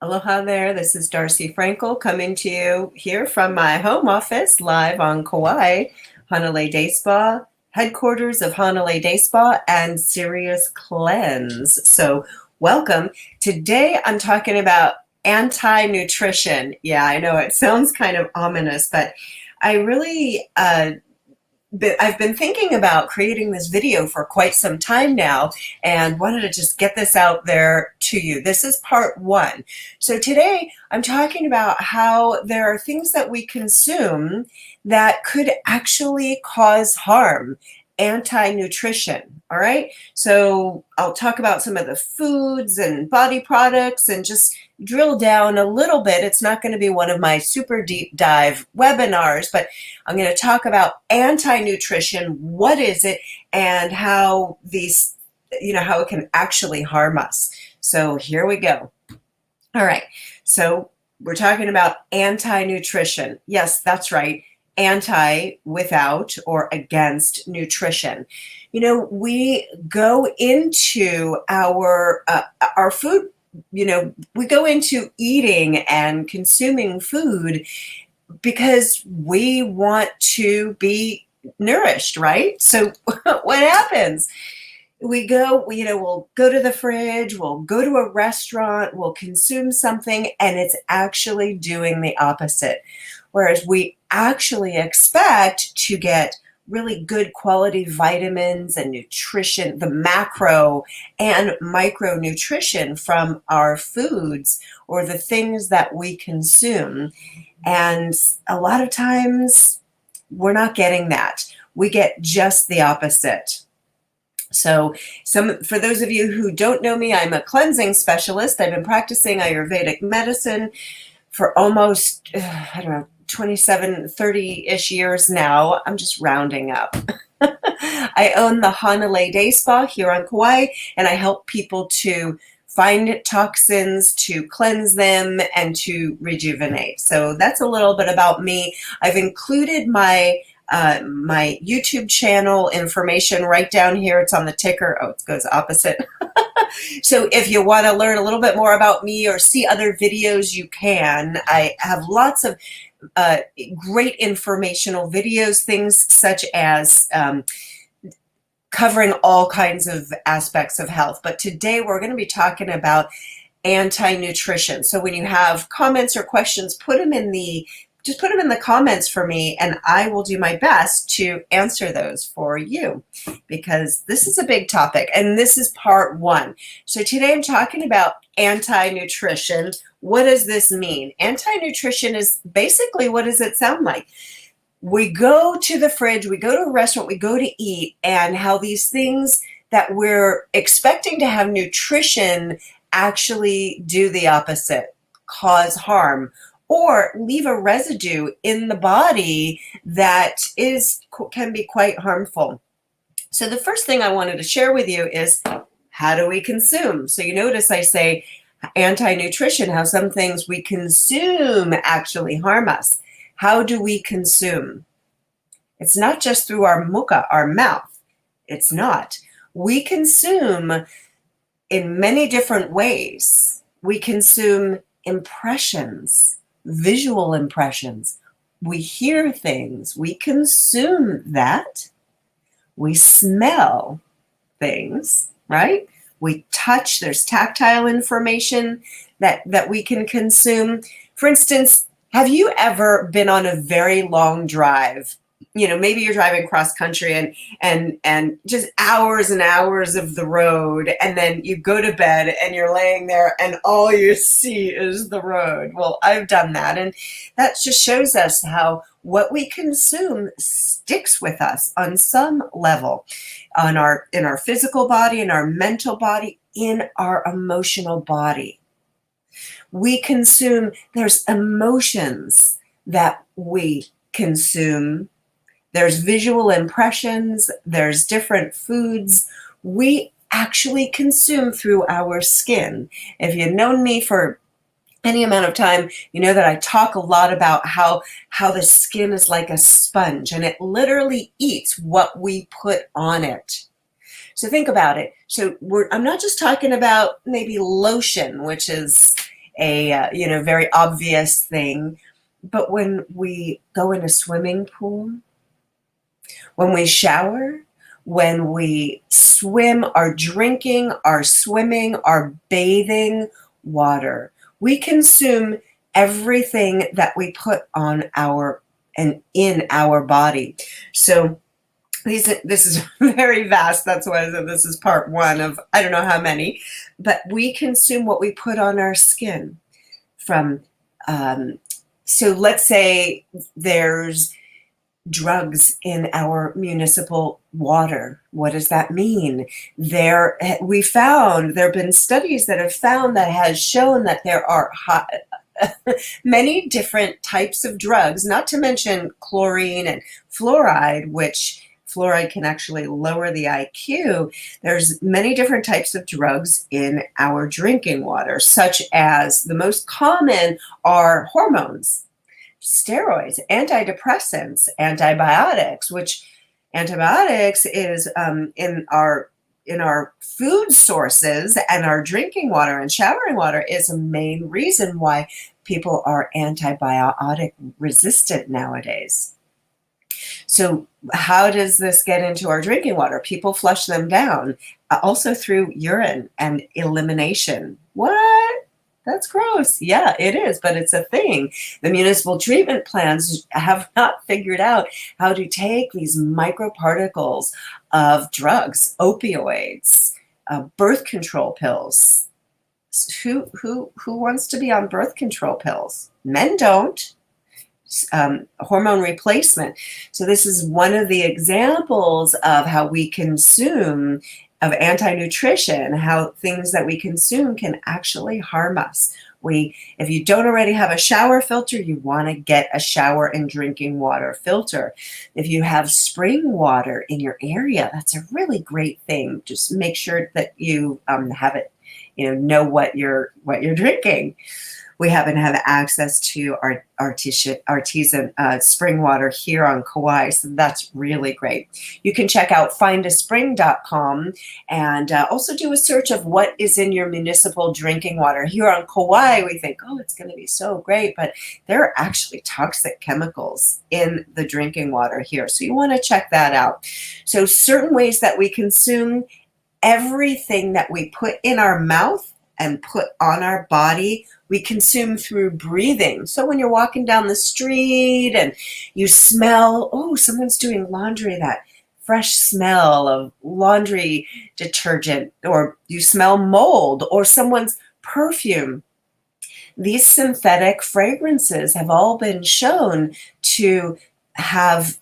Aloha there, this is Darcy Frankel coming to you here from my home office live on Kauai, Hanalei Day Spa, headquarters of Hanalei Day Spa and Serious Cleanse. So welcome. Today I'm talking about anti-nutrition. Yeah, I know it sounds kind of ominous, but I really I've been thinking about creating this video for quite some time now and wanted to just get this out there to you. This is part one. So today I'm talking about how there are things that we consume that could actually cause harm. Anti-nutrition. All right. So I'll talk about some of the foods and body products and just drill down a little bit. It's not going to be one of my super deep dive webinars, but I'm going to talk about anti-nutrition. What is it and how these, how it can actually harm us. So here we go. All right. So we're talking about anti-nutrition. Yes, that's right. Anti, without, or against nutrition. We go into our food, we go into eating and consuming food because we want to be nourished, right? So what happens? We'll go to the fridge, we'll go to a restaurant, we'll consume something, and it's actually doing the opposite. Whereas we actually expect to get really good quality vitamins and nutrition, the macro and micronutrition from our foods or the things that we consume. And a lot of times we're not getting that. We get just the opposite. So for those of you who don't know me, I'm a cleansing specialist. I've been practicing Ayurvedic medicine for almost, 27, 30-ish years now. I'm just rounding up. I own the Hanalei Day Spa here on Kauai, and I help people to find toxins, to cleanse them, and to rejuvenate. So that's a little bit about me. I've included my YouTube channel information right down here. It's on the ticker. Oh, it goes opposite. So if you want to learn a little bit more about me or see other videos, you can. I have lots of great informational videos, things such as covering all kinds of aspects of health. But today we're going to be talking about anti-nutrition. So when you have comments or questions, just put them in the comments for me, and I will do my best to answer those for you, because this is a big topic, and this is part one. So today I'm talking about anti-nutrition. What does this mean? Anti-nutrition is basically, what does it sound like? We go to the fridge, we go to a restaurant, we go to eat, and how these things that we're expecting to have nutrition actually do the opposite, cause harm, or leave a residue in the body that can be quite harmful. So the first thing I wanted to share with you is, how do we consume? So you notice I say anti-nutrition, how some things we consume actually harm us. How do we consume? It's not just through our mukha, our mouth. It's not. We consume in many different ways. We consume impressions, visual impressions. We hear things. We consume that. We smell things, right? We touch. There's tactile information that we can consume. For instance, have you ever been on a very long drive? Maybe you're driving cross country and just hours and hours of the road, and then you go to bed and you're laying there and all you see is the road. Well, I've done that, and that just shows us how what we consume sticks with us on some level, in our physical body, in our mental body, in our emotional body. We consume, there's emotions that we consume. There's visual impressions, there's different foods we actually consume through our skin. If you've known me for any amount of time, you know that I talk a lot about how the skin is like a sponge, and it literally eats what we put on it. So think about it. So I'm not just talking about maybe lotion, which is very obvious thing. But when we go in a swimming pool, when we shower, when we swim, our drinking, our swimming, our bathing water, we consume everything that we put on our and in our body. So this is very vast. That's why I said this is part one of I don't know how many, but we consume what we put on our skin from. So let's say there's drugs in our municipal water. What does that mean? There have been studies that have found that has shown that there are many different types of drugs, not to mention chlorine and fluoride, which fluoride can actually lower the IQ. There's many different types of drugs in our drinking water, such as the most common are hormones, steroids, antidepressants, antibiotics, which antibiotics is in our food sources, and our drinking water and showering water is a main reason why people are antibiotic resistant nowadays. So how does this get into our drinking water? People flush them down, also through urine and elimination. What? That's gross. Yeah, it is, but it's a thing. The municipal treatment plants have not figured out how to take these microparticles of drugs, opioids, birth control pills. Who wants to be on birth control pills? Men don't. Hormone replacement. So this is one of the examples of how we consume of anti-nutrition, how things that we consume can actually harm us. If you don't already have a shower filter, you want to get a shower and drinking water filter. If you have spring water in your area, that's a really great thing. Just make sure that you have it, know what you're drinking. We happen to have access to our artesian spring water here on Kauai, so that's really great. You can check out findaspring.com and also do a search of what is in your municipal drinking water. Here on Kauai, we think, oh, it's going to be so great, but there are actually toxic chemicals in the drinking water here, so you want to check that out. So certain ways that we consume everything that we put in our mouth and put on our body, we consume through breathing. So when you're walking down the street and you smell, oh, someone's doing laundry, that fresh smell of laundry detergent, or you smell mold or someone's perfume. These synthetic fragrances have all been shown to have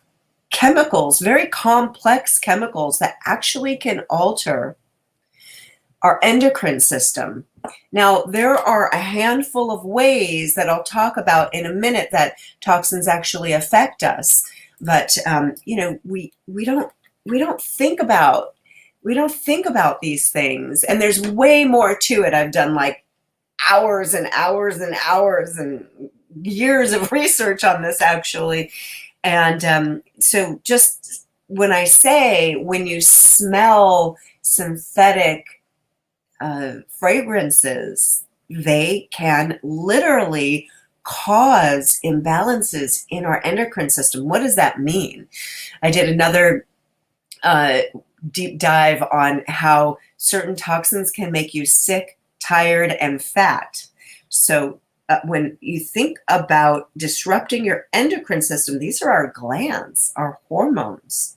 chemicals, very complex chemicals that actually can alter our endocrine system. Now, there are a handful of ways that I'll talk about in a minute that toxins actually affect us, but we don't think about these things, and there's way more to it. I've done like hours and hours and hours and years of research on this actually, and so just when you smell synthetic fragrances, they can literally cause imbalances in our endocrine system. What does that mean? I did another deep dive on how certain toxins can make you sick, tired, and fat. So when you think about disrupting your endocrine system, these are our glands, our hormones.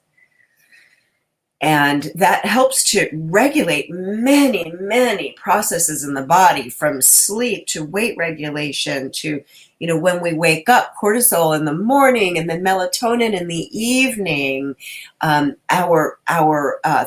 And that helps to regulate many, many processes in the body, from sleep to weight regulation to, when we wake up, cortisol in the morning and then melatonin in the evening, our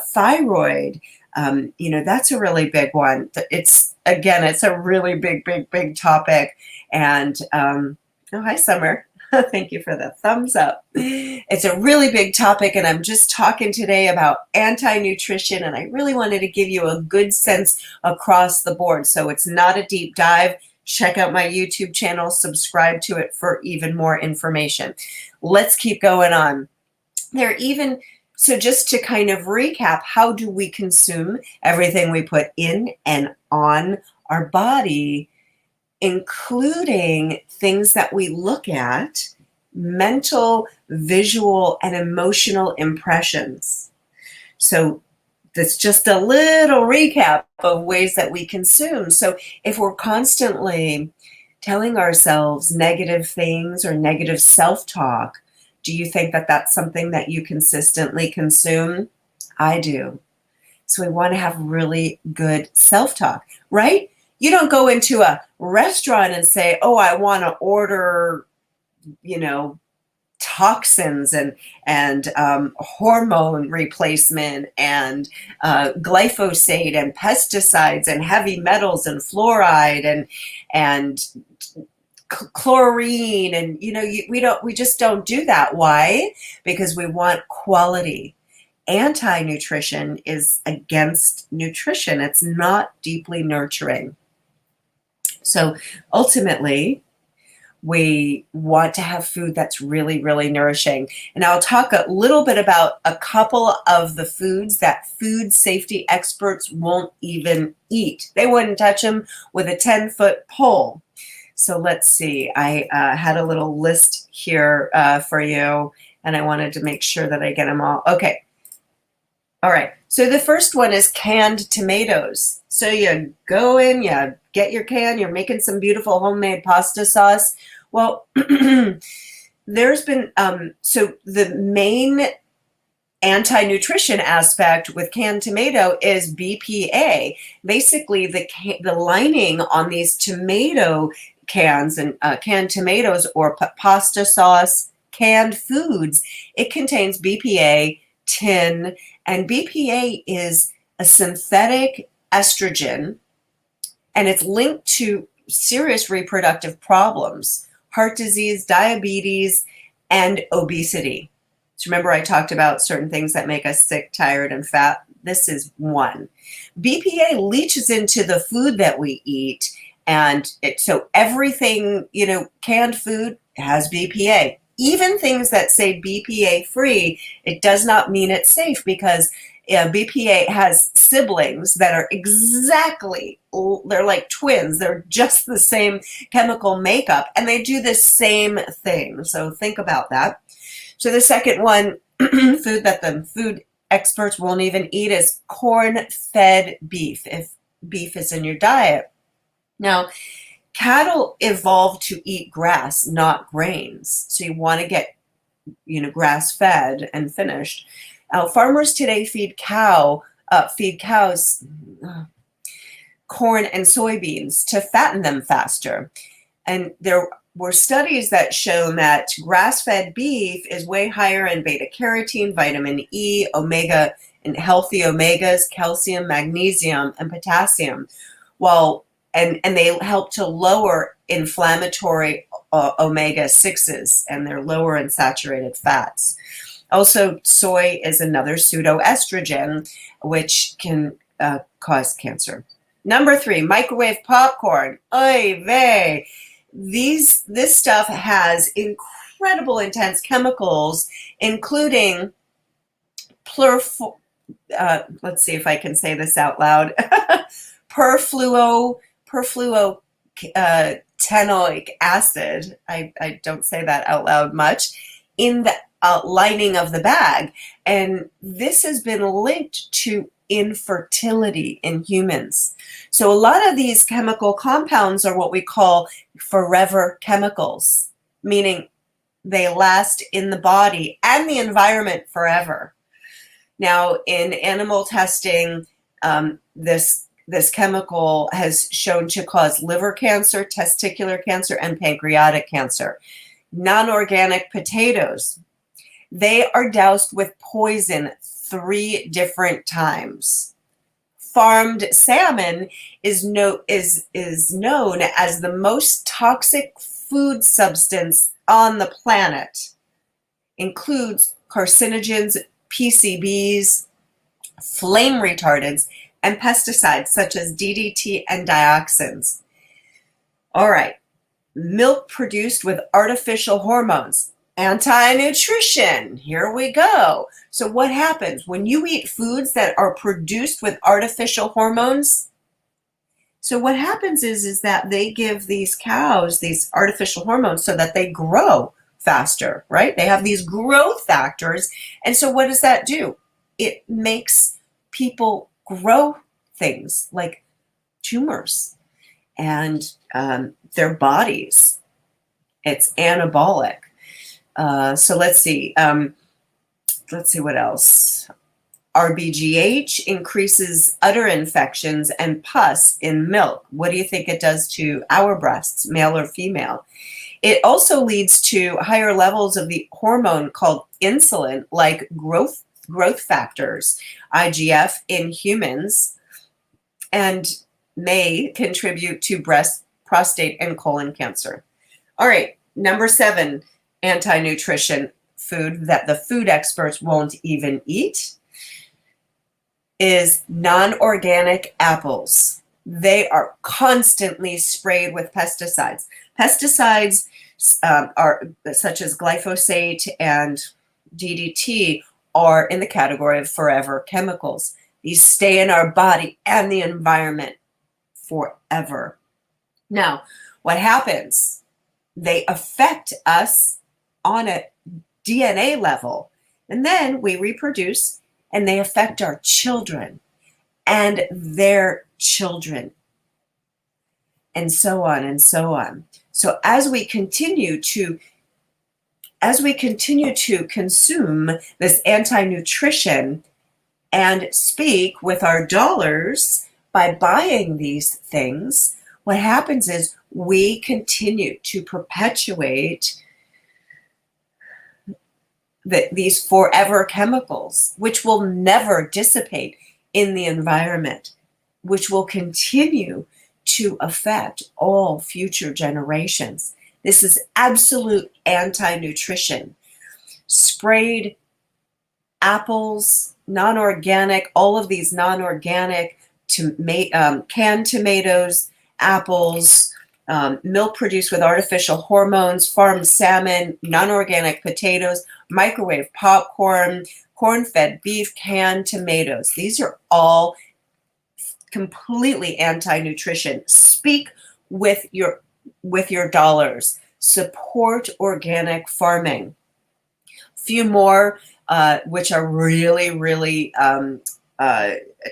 thyroid, that's a really big one. It's a really big topic. And, oh, hi, Summer. Thank you for the thumbs up. It's a really big topic, and I'm just talking today about anti-nutrition, and I really wanted to give you a good sense across the board. So it's not a deep dive. Check out my YouTube channel, subscribe to it for even more information. Let's keep going on. So just to kind of recap, how do we consume everything we put in and on our body? including things that we look at, mental, visual, and emotional impressions. So that's just a little recap of ways that we consume. So if we're constantly telling ourselves negative things or negative self-talk, do you think that that's something that you consistently consume? I do. So we want to have really good self-talk, right? You don't go into a restaurant and say, oh, I want to order, you know, toxins and hormone replacement and glyphosate and pesticides and heavy metals and fluoride and chlorine, and we just don't do that. Why? Because we want quality. Anti-nutrition is against nutrition. It's not deeply nurturing. So ultimately, we want to have food that's really, really nourishing. And I'll talk a little bit about a couple of the foods that food safety experts won't even eat. They wouldn't touch them with a 10-foot pole. So let's see. I had a little list here for you, and I wanted to make sure that I get them all. Okay. All right. So the first one is canned tomatoes. So you go in, you get your can, you're making some beautiful homemade pasta sauce. Well, there's been, so the main anti-nutrition aspect with canned tomato is BPA. Basically, the lining on these tomato cans and canned tomatoes or pasta sauce, canned foods, it contains BPA, tin, and BPA is a synthetic estrogen, and it's linked to serious reproductive problems, heart disease, diabetes, and obesity. So remember, I talked about certain things that make us sick, tired, and fat. This is one. BPA leaches into the food that we eat, and so everything, canned food has BPA. Even things that say BPA free, it does not mean it's safe, because BPA has siblings that are they're like twins. They're just the same chemical makeup, and they do the same thing. So think about that. So the second one, food that the food experts won't even eat, is corn-fed beef, if beef is in your diet. Now, cattle evolved to eat grass, not grains. So you want to get, grass-fed and finished. Farmers today feed cows corn and soybeans to fatten them faster. And there were studies that show that grass-fed beef is way higher in beta-carotene, vitamin E, omega, and healthy omegas, calcium, magnesium, and potassium. And they help to lower inflammatory omega-6s, and they're lower in saturated fats. Also, soy is another pseudoestrogen, which can cause cancer. Number 3, microwave popcorn. Oy vey. This stuff has incredible intense chemicals, including let's see if I can say this out loud. Perfluoroalkyl acid. I don't say that out loud much, in the lining of the bag. And this has been linked to infertility in humans. So a lot of these chemical compounds are what we call forever chemicals, meaning they last in the body and the environment forever. Now, in animal testing, this chemical has shown to cause liver cancer, testicular cancer, and pancreatic cancer. Non-organic potatoes, they are doused with poison 3 different times. Farmed salmon is known as the most toxic food substance on the planet. Includes carcinogens, PCBs, flame retardants, and pesticides such as DDT and dioxins. All right, milk produced with artificial hormones. Anti-nutrition, here we go. So what happens when you eat foods that are produced with artificial hormones? So what happens is that they give these cows these artificial hormones so that they grow faster, right? They have these growth factors. And so what does that do? It makes people grow things like tumors and their bodies. It's anabolic. So let's see. Let's see what else. RBGH increases udder infections and pus in milk. What do you think it does to our breasts, male or female? It also leads to higher levels of the hormone called insulin, like growth factors, IGF, in humans, and may contribute to breast, prostate, and colon cancer. All right, number 7, anti-nutrition food that the food experts won't even eat is non-organic apples. They are constantly sprayed with pesticides. Pesticides are such as glyphosate and DDT are in the category of forever chemicals. These stay in our body and the environment forever. Now, what happens? They affect us on a DNA level, and then we reproduce, and they affect our children and their children, and so on and so on. So as we continue to consume this anti-nutrition and speak with our dollars by buying these things, what happens is we continue to perpetuate these forever chemicals, which will never dissipate in the environment, which will continue to affect all future generations. This is absolute anti-nutrition. Sprayed apples, non-organic, all of these non-organic canned tomatoes, apples, milk produced with artificial hormones, farmed salmon, non-organic potatoes, microwave popcorn, corn-fed beef, canned tomatoes. These are all completely anti-nutrition. Speak with your dollars. Support organic farming. Few more, which are really, really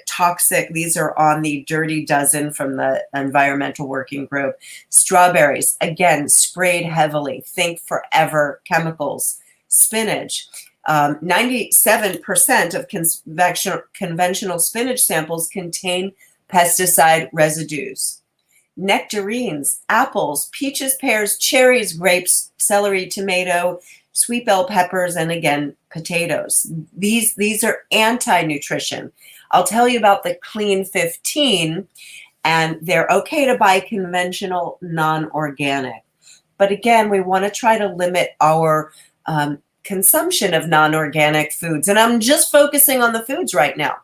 toxic. These are on the Dirty Dozen from the Environmental Working Group. Strawberries, again, sprayed heavily. Think forever chemicals. Spinach. 97% of conventional spinach samples contain pesticide residues. Nectarines, apples, peaches, pears, cherries, grapes, celery, tomato, sweet bell peppers, and again, potatoes. These are anti-nutrition. I'll tell you about the Clean 15, and they're okay to buy conventional, non-organic. But again, we want to try to limit our consumption of non-organic foods. And I'm just focusing on the foods right now.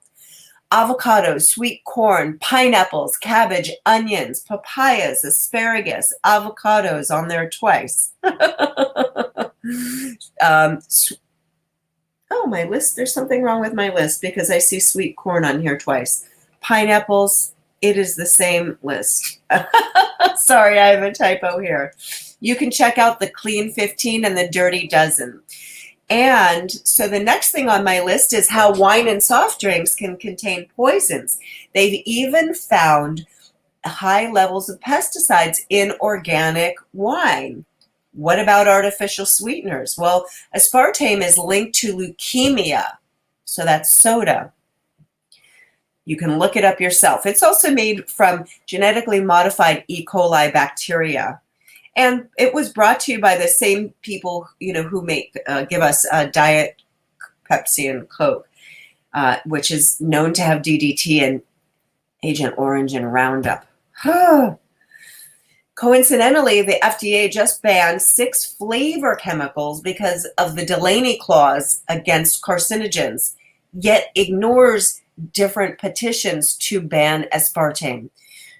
Avocados, sweet corn, pineapples, cabbage, onions, papayas, asparagus, avocados on there twice. Oh, my list, there's something wrong with my list because I see sweet corn on here twice. Pineapples, it is the same list. Sorry, I have a typo here. You can check out the Clean 15 and the Dirty Dozen. And so the next thing on my list is how wine and soft drinks can contain poisons. They've even found high levels of pesticides in organic wine. What about artificial sweeteners? Well, aspartame is linked to leukemia. So that's soda. You can look it up yourself. It's also made from genetically modified E. coli bacteria. And it was brought to you by the same people, who give us Diet Pepsi and Coke, which is known to have DDT and Agent Orange and Roundup. Coincidentally, the FDA just banned 6 flavor chemicals because of the Delaney Clause against carcinogens, yet ignores different petitions to ban aspartame.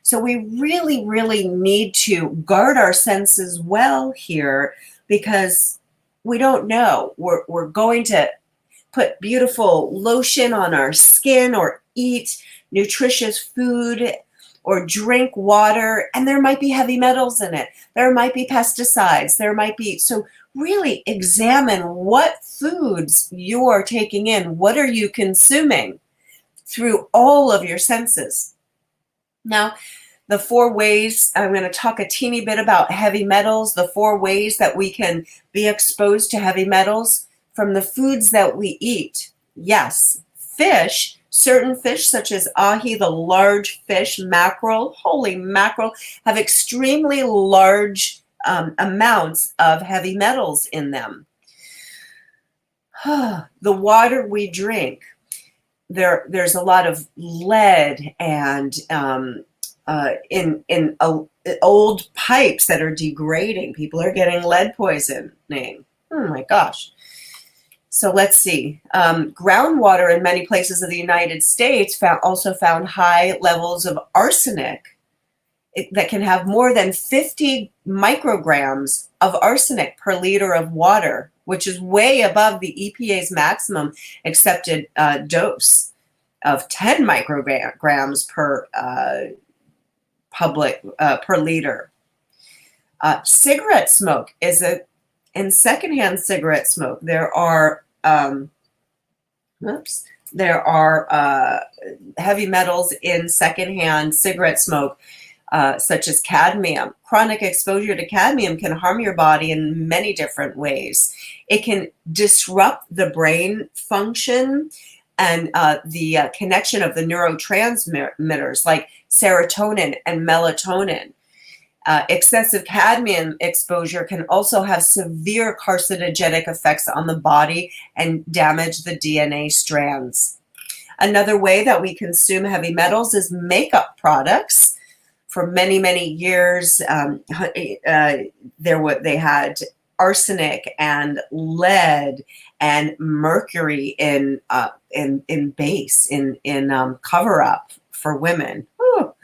So we really, really need to guard our senses well here because we don't know. We're going to put beautiful lotion on our skin or eat nutritious food or drink water, and there might be heavy metals in it. There might be pesticides. There might be, so really examine what foods you are taking in. What are you consuming through all of your senses? Now, the 4 ways, I'm going to talk a teeny bit about heavy metals, the 4 ways that we can be exposed to heavy metals from the foods that we eat. Yes, fish, certain fish such as ahi, the large fish, mackerel, holy mackerel, have extremely large amounts of heavy metals in them. The water we drink, there's a lot of lead and in old pipes that are degrading. People are getting lead poisoning. Oh my gosh. So let's see. Groundwater in many places of the United States also found high levels of arsenic that can have more than 50 micrograms of arsenic per liter of water, which is way above the EPA's maximum accepted dose of 10 micrograms per per liter. Cigarette smoke is in secondhand cigarette smoke. There are heavy metals in secondhand cigarette smoke, such as cadmium. Chronic exposure to cadmium can harm your body in many different ways. It can disrupt the brain function and the connection of the neurotransmitters like serotonin and melatonin. Excessive cadmium exposure can also have severe carcinogenic effects on the body and damage the DNA strands. Another way that we consume heavy metals is makeup products. For many, many years, they had arsenic and lead and mercury in base, in cover-up for women. Whew.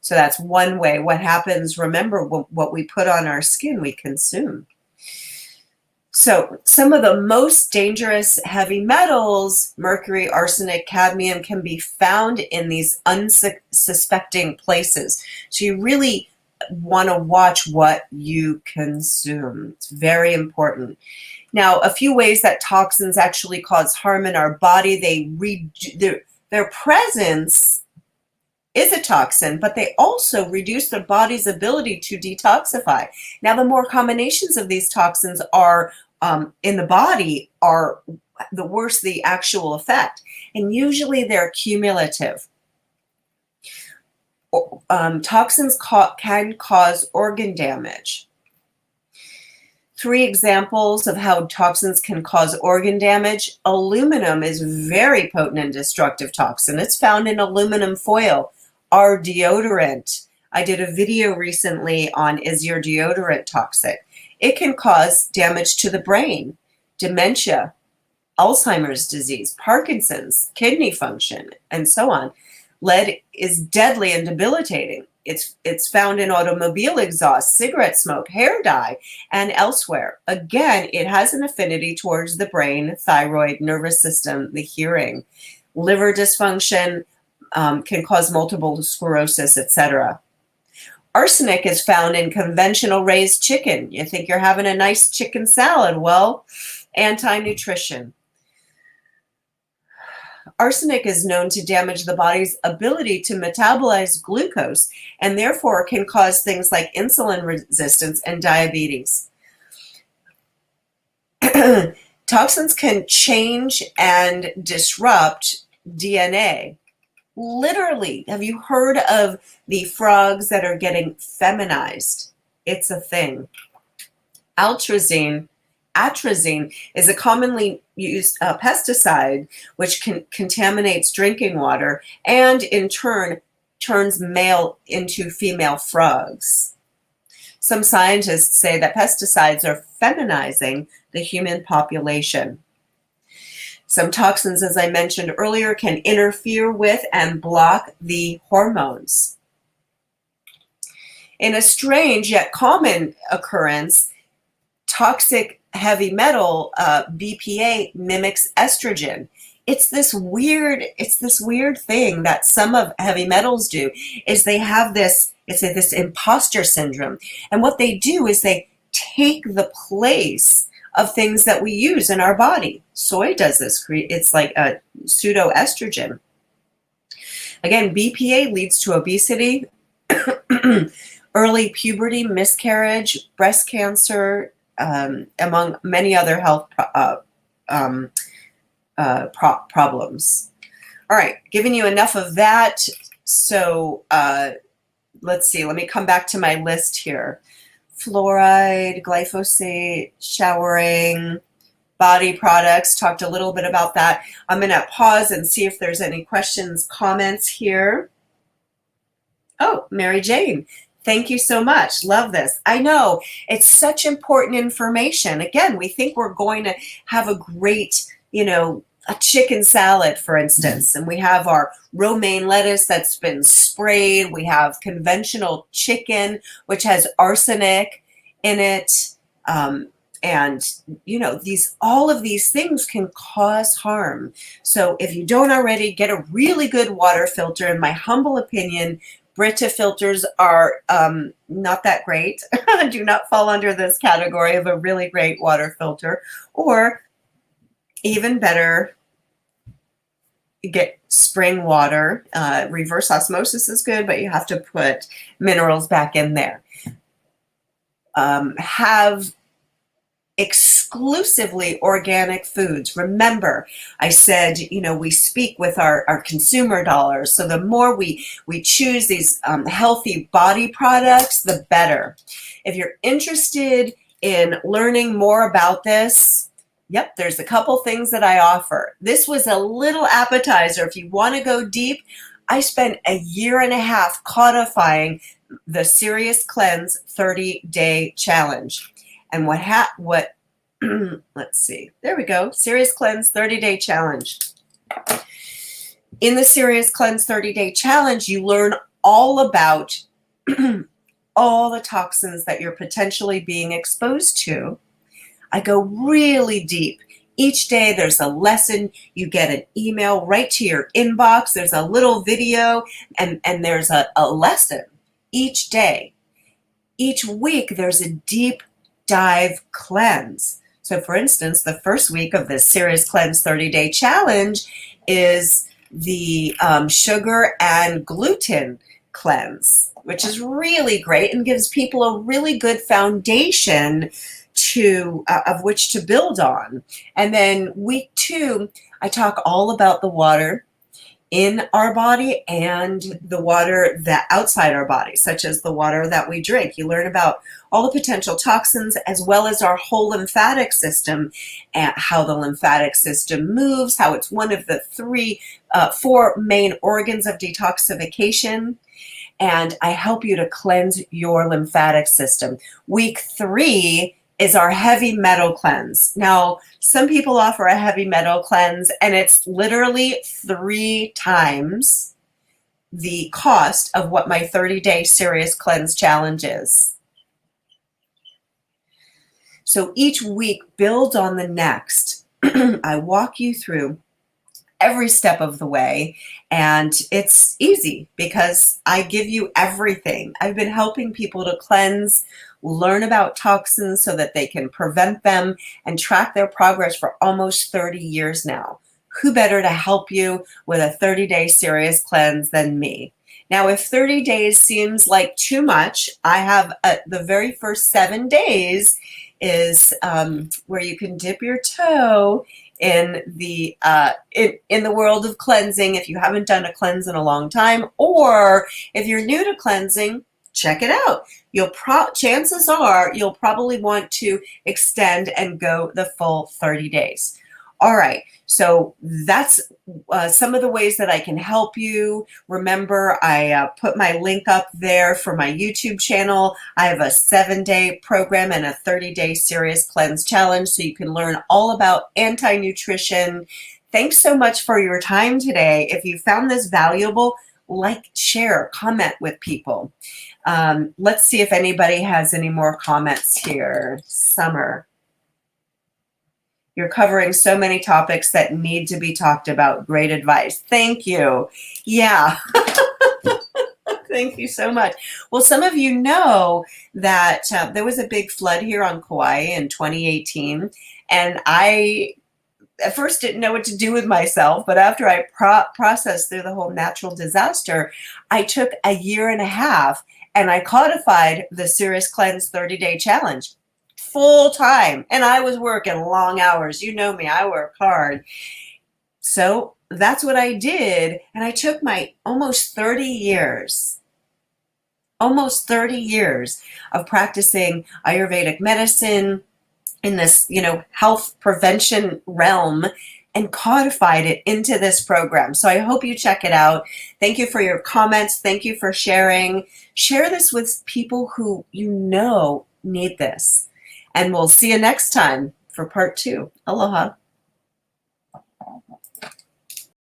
So that's one way. What happens, remember, what we put on our skin, we consume. So some of the most dangerous heavy metals, mercury, arsenic, cadmium, can be found in these unsuspecting places. So you really want to watch what you consume. It's very important. Now, a few ways that toxins actually cause harm in our body. Their presence is a toxin, but they also reduce the body's ability to detoxify. Now, the more combinations of these toxins are in the body, are the worse the actual effect. And usually they're cumulative. Toxins can cause organ damage. 3 examples of how toxins can cause organ damage. Aluminum is very potent and destructive toxin. It's found in aluminum foil. Our deodorant. I did a video recently on, is your deodorant toxic? It can cause damage to the brain, dementia, Alzheimer's disease, Parkinson's, kidney function, and so on. Lead is deadly and debilitating. It's found in automobile exhaust, cigarette smoke, hair dye, and elsewhere. Again, it has an affinity towards the brain, thyroid, nervous system, the hearing. Liver dysfunction can cause multiple sclerosis, etc. Arsenic is found in conventional raised chicken. You think you're having a nice chicken salad. Well, anti-nutrition. Arsenic is known to damage the body's ability to metabolize glucose and therefore can cause things like insulin resistance and diabetes. Toxins can change and disrupt DNA. Literally, have you heard of the frogs that are getting feminized? It's a thing. Atrazine is a commonly used pesticide which contaminates drinking water and in turn turns male into female frogs. Some scientists say that pesticides are feminizing the human population. Some toxins, as I mentioned earlier, can interfere with and block the hormones. In a strange yet common occurrence, toxic heavy metal, BPA, mimics estrogen. it's this weird thing that some of heavy metals do, is they have this imposter syndrome. And what they do is they take the place of things that we use in our body. Soy does this. It's like a pseudoestrogen. Again, BPA leads to obesity, early puberty, miscarriage, breast cancer, among many other health problems. All right, giving you enough of that. So let's see. Let me come back to my list here. Fluoride, glyphosate, showering, body products. Talked a little bit about that. I'm going to pause and see if there's any questions, comments here. Oh, Mary Jane. Thank you so much. Love this. I know it's such important information. Again, we think we're going to have a great, a chicken salad, for instance, and we have our romaine lettuce that's been sprayed. We have conventional chicken, which has arsenic in it. And all of these things can cause harm. So if you don't already, get a really good water filter. In my humble opinion, Brita filters are not that great. Do not fall under this category of a really great water filter. Or even better, get spring water. Reverse osmosis is good, but you have to put minerals back in there. Have exclusively organic foods. Remember, I said, we speak with our consumer dollars. So the more we choose these healthy body products, the better. If you're interested in learning more about this, yep, there's a couple things that I offer. This was a little appetizer. If you want to go deep, I spent a year and a half codifying the Serious Cleanse 30-day challenge. And what let's see, there we go, Serious Cleanse 30-day challenge. In the Serious Cleanse 30-day challenge, you learn all about all the toxins that you're potentially being exposed to. I go really deep. Each day there's a lesson. You get an email right to your inbox. There's a little video, and there's a lesson each day. Each week there's a deep dive cleanse. So for instance, the first week of this Serious Cleanse 30-day challenge is the sugar and gluten cleanse, which is really great and gives people a really good foundation of which to build on. And then week 2, I talk all about the water in our body and the water that outside our body, such as the water that we drink. You learn about all the potential toxins, as well as our whole lymphatic system, and how the lymphatic system moves, how it's one of the 4 main organs of detoxification. And I help you to cleanse your lymphatic system. Week 3 is our heavy metal cleanse. Now, some people offer a heavy metal cleanse, and it's literally 3 times the cost of what my 30-day Serious Cleanse challenge is. So each week builds on the next. I walk you through every step of the way, and it's easy because I give you everything. I've been helping people to cleanse, learn about toxins so that they can prevent them, and track their progress for almost 30 years now. Who better to help you with a 30-day Serious Cleanse than me? Now, if 30 days seems like too much, I have the very first 7 days is where you can dip your toe in the world of cleansing if you haven't done a cleanse in a long time, or if you're new to cleansing, check it out. Chances are you'll probably want to extend and go the full 30 days. All right, so that's some of the ways that I can help you. Remember, I put my link up there for my YouTube channel. I have a 7-day program and a 30-day Serious Cleanse challenge, so you can learn all about anti-nutrition. Thanks so much for your time today. If you found this valuable, like, share, comment with people. Let's see if anybody has any more comments here. Summer. You're covering so many topics that need to be talked about. Great advice. Thank you. Yeah. Thank you so much. Well, some of you know that there was a big flood here on Kauai in 2018, and I at first didn't know what to do with myself, but after I processed through the whole natural disaster, I took a year and a half and I codified the Serious Cleanse 30-day challenge full time. And I was working long hours. You know me, I work hard. So that's what I did. And I took my almost 30 years of practicing Ayurvedic medicine in this, health prevention realm and codified it into this program. So I hope you check it out. Thank you for your comments. Thank you for sharing. Share this with people who you know need this. And we'll see you next time for part 2. Aloha.